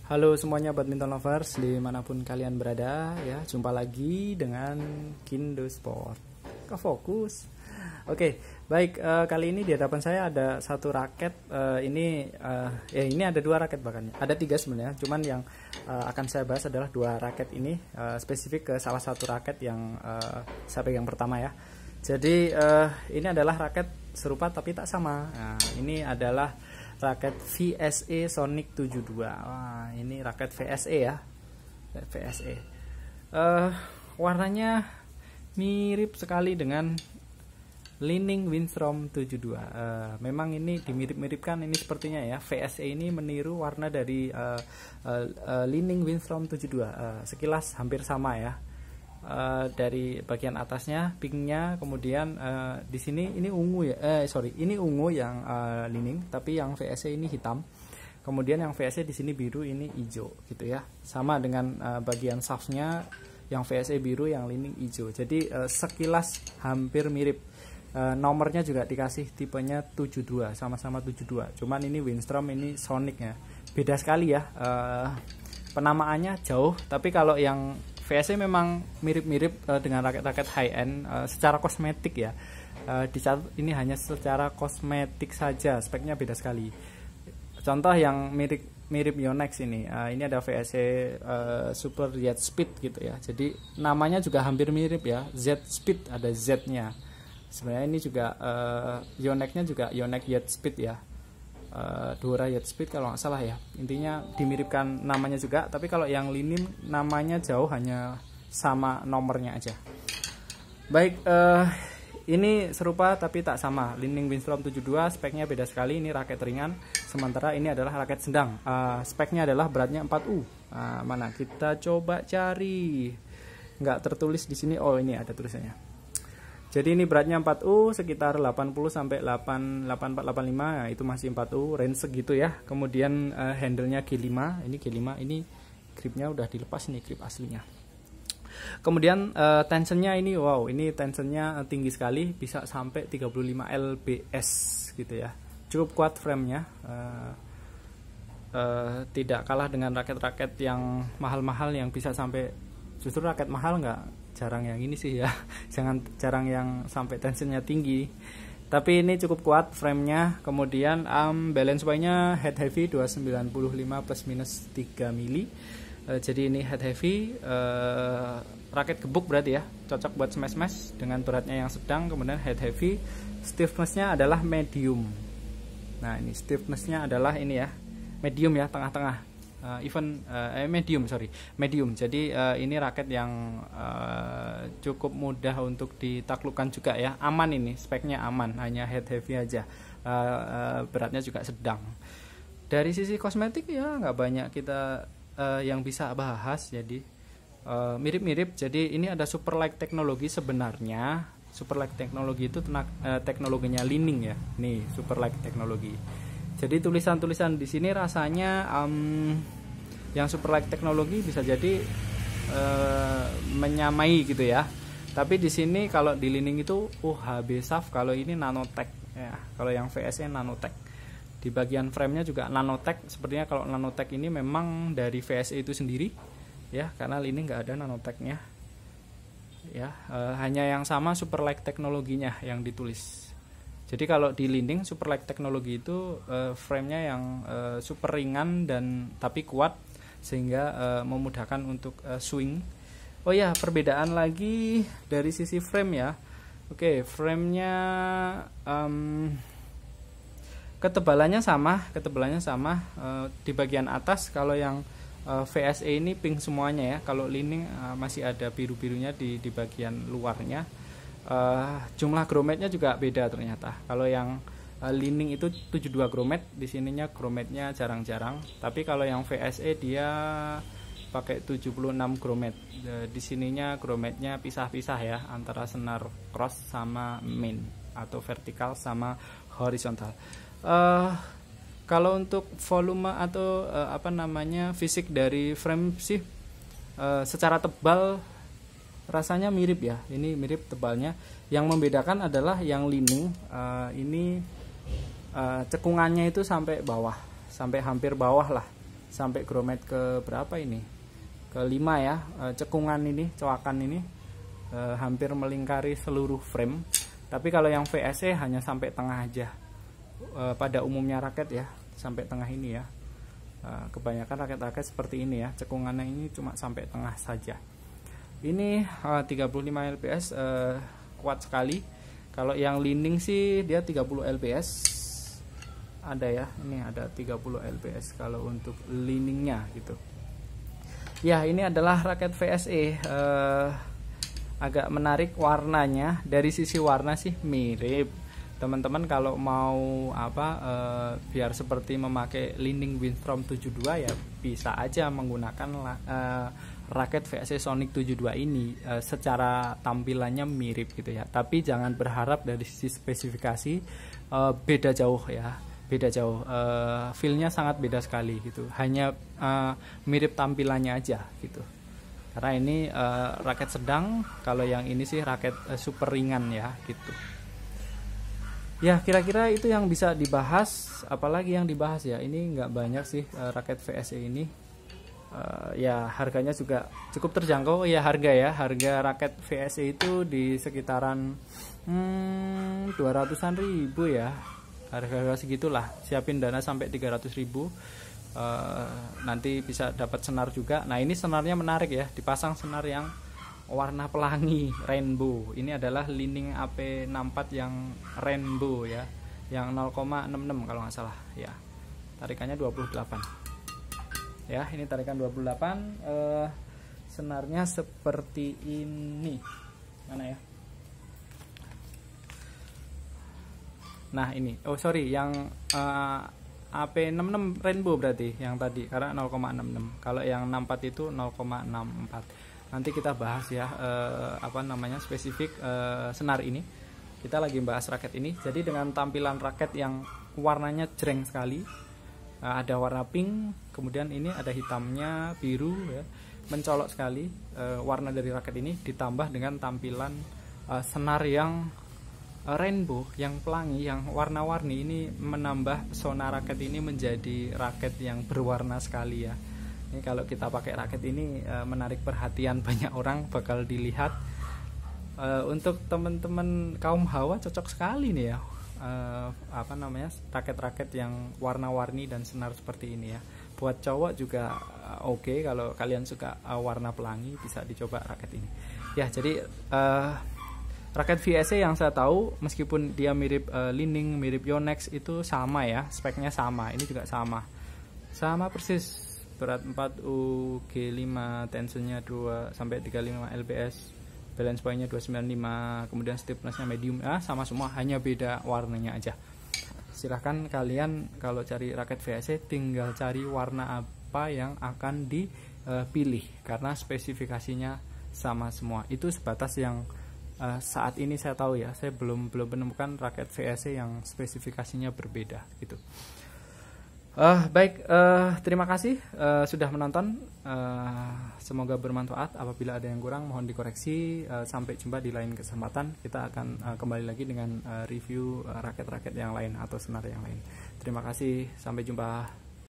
Halo semuanya badminton lovers dimanapun kalian berada ya, jumpa lagi dengan Kindo Sport. Kefokus. Oke, baik, kali ini di hadapan saya ada satu raket. Ini ada dua raket, bahkan ada tiga sebenarnya. Cuman yang akan saya bahas adalah dua raket ini, spesifik ke salah satu raket yang saya pegang pertama ya. Jadi ini adalah raket serupa tapi tak sama. Nah, ini adalah raket VSE Sonic 72. Wah, ini raket VSE ya. VSE. Warnanya mirip sekali dengan Li-Ning Windstrom 72. Memang ini dimirip-miripkan ini sepertinya ya. VSE ini meniru warna dari Li-Ning Windstrom 72. Sekilas hampir sama ya. Dari bagian atasnya pinknya, kemudian di sini ini ungu ya, ini ungu yang Li-Ning, tapi yang VSE ini hitam. Kemudian yang VSE di sini biru, ini hijau gitu ya. Sama dengan bagian shaftnya, yang VSE biru, yang Li-Ning hijau. Jadi sekilas hampir mirip. Nomornya juga dikasih tipenya 72, sama-sama 72. Cuman ini Windstrom, ini Sonic ya. Beda sekali ya. Penamaannya jauh, tapi kalau yang VSE memang mirip-mirip dengan raket-raket high-end secara kosmetik ya. Dicatat ini hanya secara kosmetik saja, speknya beda sekali. Contoh yang mirip Yonex ini ada VSE Super Jet Speed gitu ya. Jadi namanya juga hampir mirip ya, Z Speed, ada Z-nya. Sebenarnya ini juga Yonex-nya juga Yonex Jet Speed ya. Dora Jet Speed kalau nggak salah ya. Intinya dimiripkan namanya juga, tapi kalau yang Li-Ning namanya jauh, hanya sama nomornya aja. Baik, ini serupa tapi tak sama. Li-Ning Windstrom 72 speknya beda sekali. Ini raket ringan, sementara ini adalah raket sedang. Speknya adalah beratnya 4U. Mana kita coba cari. Nggak tertulis di sini. Oh, ini ada tulisannya. Jadi ini beratnya 4U, sekitar 80 sampai 8485, nah itu masih 4U, range segitu ya. Kemudian handle-nya G5, ini G5, ini gripnya udah dilepas, ini grip aslinya. Kemudian tensionnya ini, wow, ini tensionnya tinggi sekali, bisa sampai 35 lbs gitu ya. Cukup kuat framenya, tidak kalah dengan raket-raket yang mahal-mahal yang bisa sampai, justru raket mahal jarang yang ini sih ya. Jarang yang sampai tensionnya tinggi. Tapi ini cukup kuat framenya. Kemudian balance way-nya head heavy 295 plus minus 3 mili. Jadi ini head heavy, raket gebuk berarti ya. Cocok buat smash dengan beratnya yang sedang. Kemudian head heavy, stiffness-nya adalah medium. Nah, ini stiffness-nya adalah ini ya, medium ya, tengah-tengah. Medium. Jadi ini raket yang cukup mudah untuk ditaklukkan juga ya. Aman, ini speknya aman, hanya head heavy aja. Beratnya juga sedang. Dari sisi kosmetik ya nggak banyak kita yang bisa bahas. Jadi mirip-mirip. Jadi ini ada super light teknologi sebenarnya. Super light teknologi itu teknologinya Li-Ning ya. Nih, super light teknologi. Jadi tulisan-tulisan di sini rasanya yang super light teknologi bisa jadi menyamai gitu ya. Tapi di sini kalau di Li-Ning itu HB Shaft, kalau ini Nanotech ya. Kalau yang VSE Nanotech. Di bagian framenya juga Nanotech. Sepertinya kalau Nanotech ini memang dari VSE itu sendiri ya, karena Li-Ning nggak ada Nanotechnya ya. Hanya yang sama super light teknologinya yang ditulis. Jadi kalau di Li-Ning super light teknologi itu framenya yang super ringan dan tapi kuat, sehingga memudahkan untuk swing. Oh ya, perbedaan lagi dari sisi frame ya. Oke, framenya ketebalannya sama. Di bagian atas kalau yang VSE ini pink semuanya ya. Kalau Li-Ning masih ada biru-birunya di bagian luarnya. Jumlah grommetnya juga beda ternyata. Kalau yang Li-Ning itu 72 grommet, di sininya grommetnya jarang-jarang. Tapi kalau yang VSE dia pakai 76 grommet. Di sininya grommetnya pisah-pisah ya, antara senar cross sama main, atau vertikal sama horizontal. Kalau untuk volume atau fisik dari frame sih secara tebal rasanya mirip ya. Ini mirip tebalnya. Yang membedakan adalah yang Li-Ning ini cekungannya itu sampai bawah, sampai hampir bawah lah. sampai grommet ke berapa ini, ke 5 ya. Cekungan ini, coakan ini hampir melingkari seluruh frame. Tapi kalau yang VSE hanya sampai tengah aja. Pada umumnya raket ya, sampai tengah ini ya. Kebanyakan raket-raket seperti ini ya, cekungannya ini cuma sampai tengah saja. Ini 35 lps, kuat sekali. Kalau yang leaning sih dia 30 lps. Ada ya, ini ada 30 lps kalau untuk leaningnya gitu. Ya, ini adalah raket VSE. Agak menarik warnanya. Dari sisi warna sih mirip. Teman-teman kalau mau biar seperti memakai Li-Ning Windstrom 72 ya bisa aja menggunakan raket VSE Sonic 72 ini. Secara tampilannya mirip gitu ya. Tapi jangan berharap dari sisi spesifikasi beda jauh ya. Beda jauh. Feel-nya sangat beda sekali gitu. Hanya mirip tampilannya aja gitu. Karena ini raket sedang, kalau yang ini sih raket super ringan ya gitu. Ya, kira-kira itu yang bisa dibahas. Apalagi yang dibahas ya, ini nggak banyak sih raket VSE ini. Ya harganya juga cukup terjangkau ya, harga raket VSE itu di sekitaran 200-an ribu ya, harga segitulah. Siapin dana sampai 300 ribu, nanti bisa dapat senar juga. Nah, ini senarnya menarik ya, dipasang senar yang warna pelangi rainbow. Ini adalah Li-Ning AP64 yang rainbow ya, yang 0,66 kalau nggak salah ya. Tarikannya 28 ya, ini tarikan 28. Senarnya seperti ini, mana ya, nah ini, oh sorry, yang AP66 rainbow berarti yang tadi, karena 0,66. Kalau yang 64 itu 0,64. Nanti kita bahas ya spesifik senar ini. Kita lagi bahas raket ini. Jadi dengan tampilan raket yang warnanya jreng sekali, ada warna pink, kemudian ini ada hitamnya, biru ya, mencolok sekali. Warna dari raket ini ditambah dengan tampilan senar yang rainbow, yang pelangi, yang warna-warni, ini menambah pesona raket ini menjadi raket yang berwarna sekali ya. Ini kalau kita pakai raket ini menarik perhatian banyak orang, bakal dilihat. Untuk teman-teman kaum hawa cocok sekali nih ya, raket-raket yang warna-warni dan senar seperti ini ya. Buat cowok juga oke, kalau kalian suka warna pelangi bisa dicoba raket ini. Ya, jadi raket VSE yang saya tahu, meskipun dia mirip Li-Ning, mirip Yonex, itu sama ya, speknya sama. Ini juga sama persis. Berat 4 UG5, tensionnya 2 sampai 35 lps, balance point-nya 295, kemudian stiffness-nya medium, sama semua, hanya beda warnanya aja. Silahkan kalian kalau cari raket VSE tinggal cari warna apa yang akan dipilih, karena spesifikasinya sama semua. Itu sebatas yang saat ini saya tahu ya. Saya belum menemukan raket VSE yang spesifikasinya berbeda gitu. Baik, terima kasih sudah menonton. Semoga bermanfaat. Apabila ada yang kurang mohon dikoreksi. Sampai jumpa di lain kesempatan. Kita akan kembali lagi dengan review raket-raket yang lain atau senar yang lain. Terima kasih, sampai jumpa.